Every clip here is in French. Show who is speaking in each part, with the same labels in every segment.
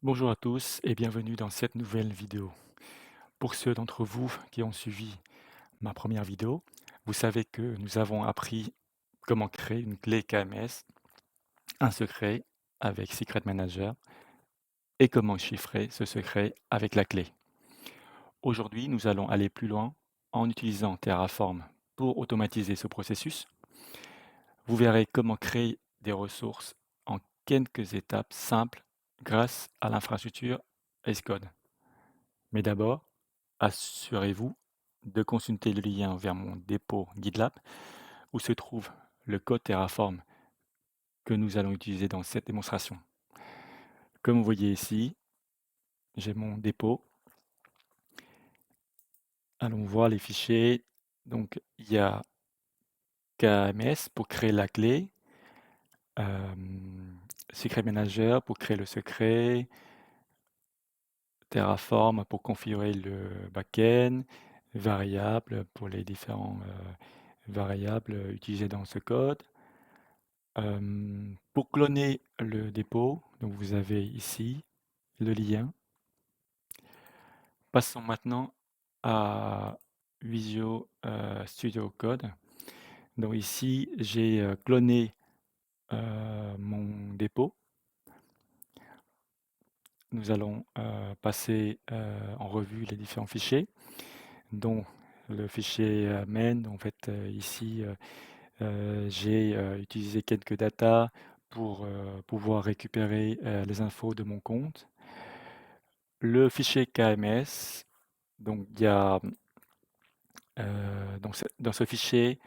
Speaker 1: Bonjour à tous et bienvenue dans cette nouvelle vidéo. Pour ceux d'entre vous qui ont suivi ma première vidéo, vous savez que nous avons appris comment créer une clé KMS, un secret avec Secret Manager et comment chiffrer ce secret avec la clé. Aujourd'hui, nous allons aller plus loin en utilisant Terraform pour automatiser ce processus. Vous verrez comment créer des ressources en quelques étapes simples grâce à l'infrastructure Xcode. Mais d'abord, assurez-vous de consulter le lien vers mon dépôt GitLab où se trouve le code Terraform que nous allons utiliser dans cette démonstration. Comme vous voyez ici, j'ai mon dépôt. Allons voir les fichiers. Donc, il y a KMS pour créer la clé, Secret Manager pour créer le secret, Terraform pour configurer le backend, variables pour les différents variables utilisées dans ce code. Pour cloner le dépôt, donc vous avez ici le lien. Passons maintenant à Visual Studio Code. Donc ici, j'ai cloné mon dépôt. Nous allons passer en revue les différents fichiers, dont le fichier main. En fait, ici, j'ai utilisé quelques datas pour pouvoir récupérer les infos de mon compte. Le fichier KMS, donc il y a dans ce fichier,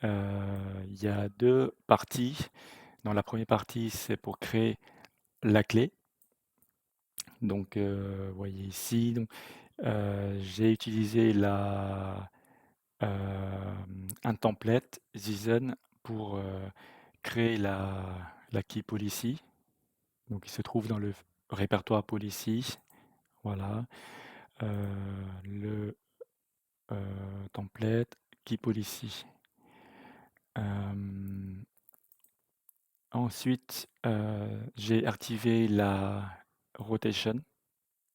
Speaker 1: il y a 2 parties. Dans la première partie, c'est pour créer la clé. Donc, vous voyez ici, donc, j'ai utilisé un template JSON pour créer la key policy. Donc, il se trouve dans le répertoire policy. Voilà. Le template key policy. Ensuite, j'ai activé la rotation,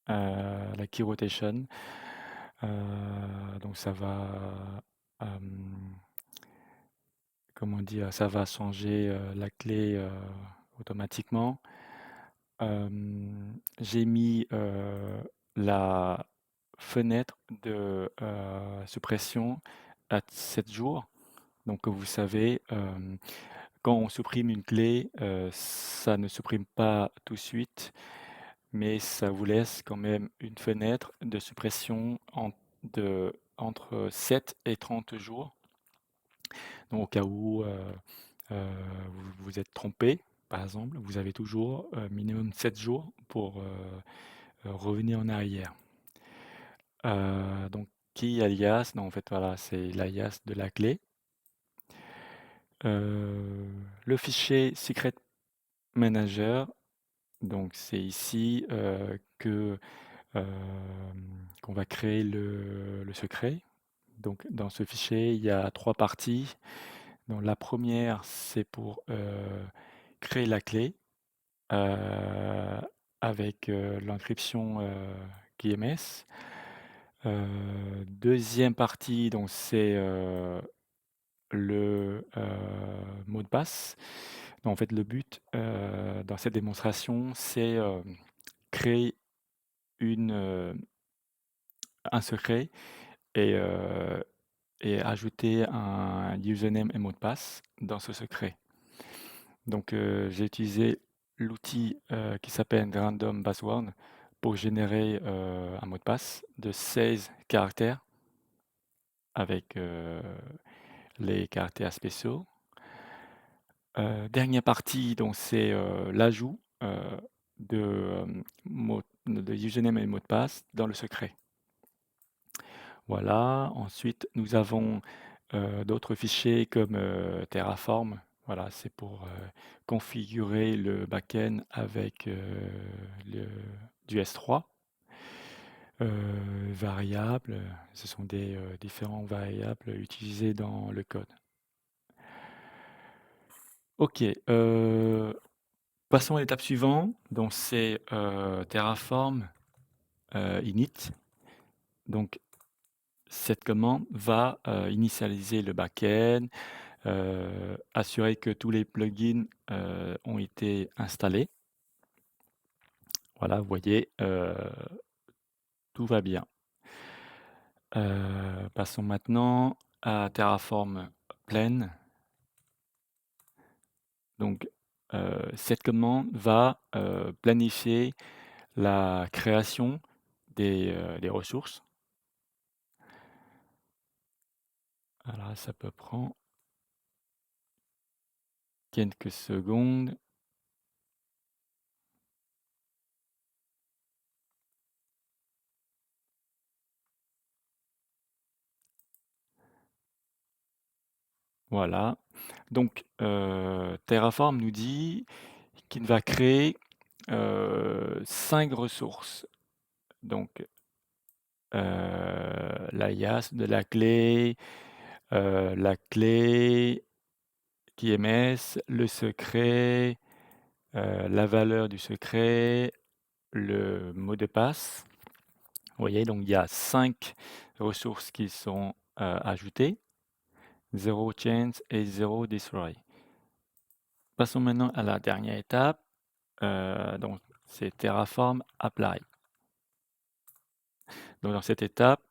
Speaker 1: la key rotation. Donc ça va, comment dire? Ça va changer, la clé, automatiquement. J'ai mis, la fenêtre de, suppression à 7 jours. Donc vous savez, quand on supprime une clé, ça ne supprime pas tout de suite, mais ça vous laisse quand même une fenêtre de suppression entre 7 et 30 jours. Donc au cas où, vous vous êtes trompé, par exemple, vous avez toujours, minimum 7 jours pour, revenir en arrière. Donc key alias, non en fait voilà, c'est l'alias de la clé. Le fichier secret manager, donc c'est ici, qu'on va créer le secret. Donc dans ce fichier, il y a 3 parties. Donc la première, c'est pour, créer la clé, heu, avec, l'encryption, KMS. 2e partie, donc c'est, mot de passe. En fait, le but, dans cette démonstration, c'est, créer une, un secret et ajouter un username et mot de passe dans ce secret. Donc, j'ai utilisé l'outil, qui s'appelle Random Password pour générer, un mot de passe de 16 caractères avec, les caractères spéciaux. Dernière partie, donc c'est, l'ajout, de, de username et mot de passe dans le secret. Voilà, ensuite nous avons, d'autres fichiers comme, Terraform. Voilà, c'est pour, configurer le back-end avec, le du S3. Variables, ce sont des, différents variables utilisés dans le code. OK, Passons à l'étape suivante, donc c'est, Terraform, init. Donc cette commande va, initialiser le back-end, assurer que tous les plugins, ont été installés. Voilà, vous voyez, tout va bien. Passons maintenant à Terraform Plain. Donc, cette commande va, planifier la création des ressources. Voilà, ça peut prendre quelques secondes. Voilà. Donc, Terraform nous dit qu'il va créer, 5 ressources. Donc, l'alias de la clé KMS, le secret, la valeur du secret, le mot de passe. Vous voyez, donc il y a 5 ressources qui sont, ajoutées, 0 change et 0 destroy. Passons maintenant à la dernière étape, donc c'est Terraform apply. Donc dans cette étape,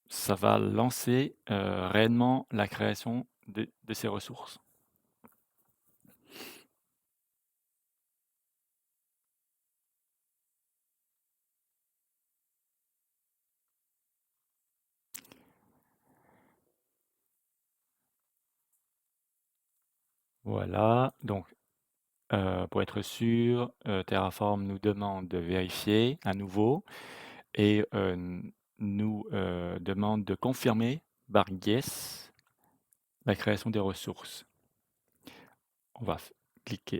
Speaker 1: ça va lancer, réellement la création de ces ressources. Voilà, donc pour être sûr, Terraform nous demande de vérifier à nouveau et nous, demande de confirmer par yes la création des ressources. On va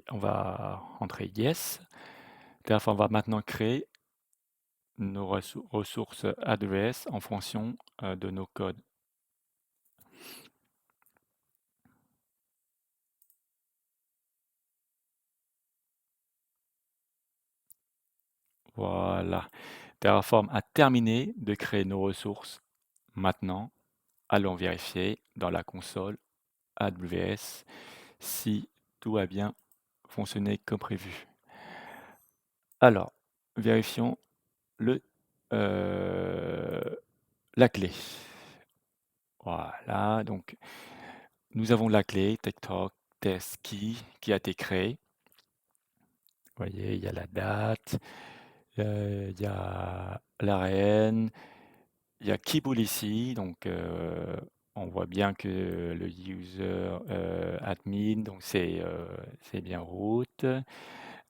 Speaker 1: on va entrer yes. Terraform va maintenant créer nos ressources AWS en fonction, de nos codes. Voilà. Terraform a terminé de créer nos ressources. Maintenant, allons vérifier dans la console AWS si tout a bien fonctionné comme prévu. Alors, vérifions le, la clé. Voilà, donc nous avons la clé TechTalk Test Key qui a été créée. Vous voyez, il y a la date, il y a l'ARN, il y a Keyboard ici, donc on voit bien que le user admin, donc c'est bien root.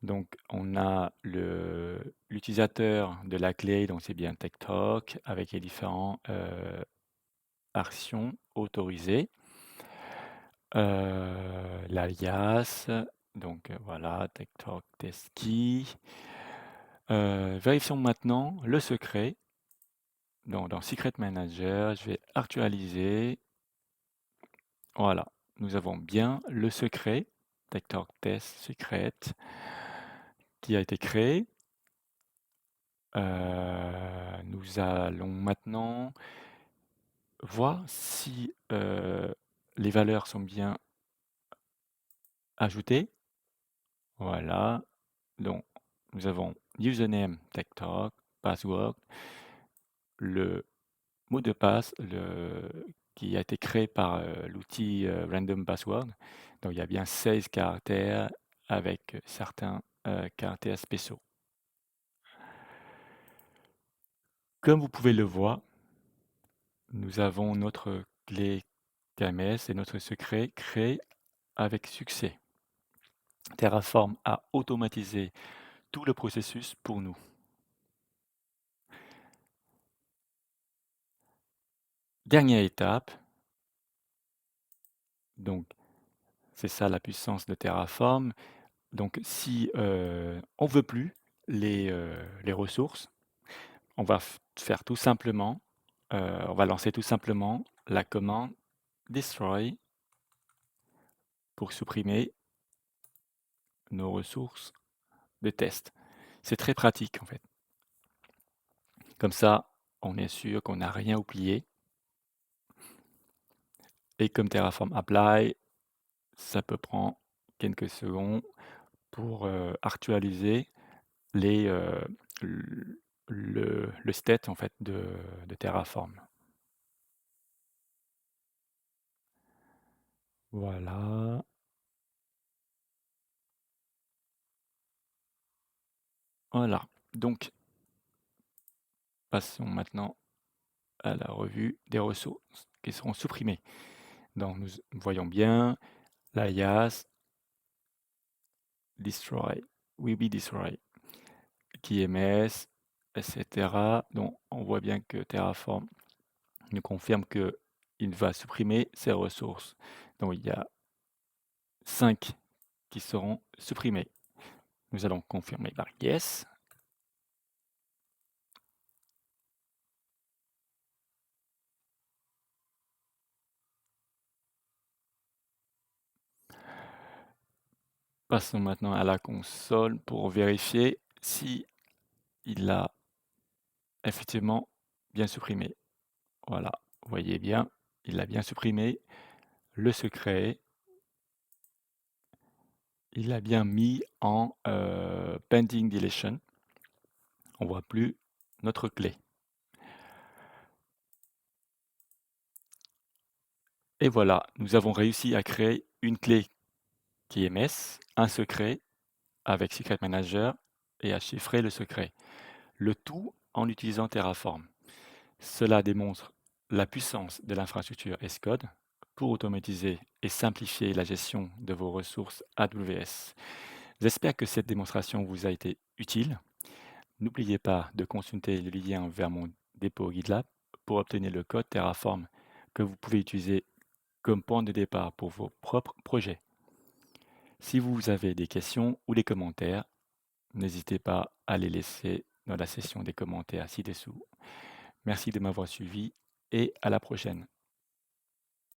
Speaker 1: Donc on a l'utilisateur de la clé, donc c'est bien TechTalk, avec les différents actions autorisées. L'alias, donc voilà, TechTalk Test Key. Vérifions maintenant le secret. Donc dans Secret Manager, je vais actualiser. Voilà, nous avons bien le secret, TechTalk Test Secret, qui a été créé. Nous allons maintenant voir si les valeurs sont bien ajoutées. Voilà, donc nous avons username TechTalk, password, le mot de passe qui a été créé par l'outil Random Password. Donc il y a bien 16 caractères avec certains caractères spéciaux. Comme vous pouvez le voir, nous avons notre clé KMS et notre secret créé avec succès. Terraform a automatisé tout le processus pour nous. Dernière étape, donc c'est ça la puissance de Terraform. Donc si on veut plus les ressources, on va faire tout simplement, on va lancer tout simplement la commande destroy pour supprimer nos ressources de test. C'est très pratique en fait. Comme ça, on est sûr qu'on n'a rien oublié et comme Terraform Apply, ça peut prendre quelques secondes pour, actualiser les, l le state en fait de Terraform. Voilà, voilà. Donc passons maintenant à la revue des ressources qui seront supprimées. Donc nous voyons bien l'alias destroy, will be destroy, KMS, etc. Donc on voit bien que Terraform nous confirme qu'il va supprimer ces ressources. Donc il y a 5 qui seront supprimées. Nous allons confirmer par yes. Passons maintenant à la console pour vérifier si il a effectivement bien supprimé. Voilà, vous voyez bien, il a bien supprimé le secret. Il a bien mis en pending deletion. On voit plus notre clé. Et voilà, nous avons réussi à créer une clé KMS, un secret avec Secret Manager et à chiffrer le secret. Le tout en utilisant Terraform. Cela démontre la puissance de l'infrastructure Scode pour automatiser et simplifier la gestion de vos ressources AWS. J'espère que cette démonstration vous a été utile. N'oubliez pas de consulter le lien vers mon dépôt GitLab pour obtenir le code Terraform que vous pouvez utiliser comme point de départ pour vos propres projets. Si vous avez des questions ou des commentaires, n'hésitez pas à les laisser dans la section des commentaires ci-dessous. Merci de m'avoir suivi et à la prochaine.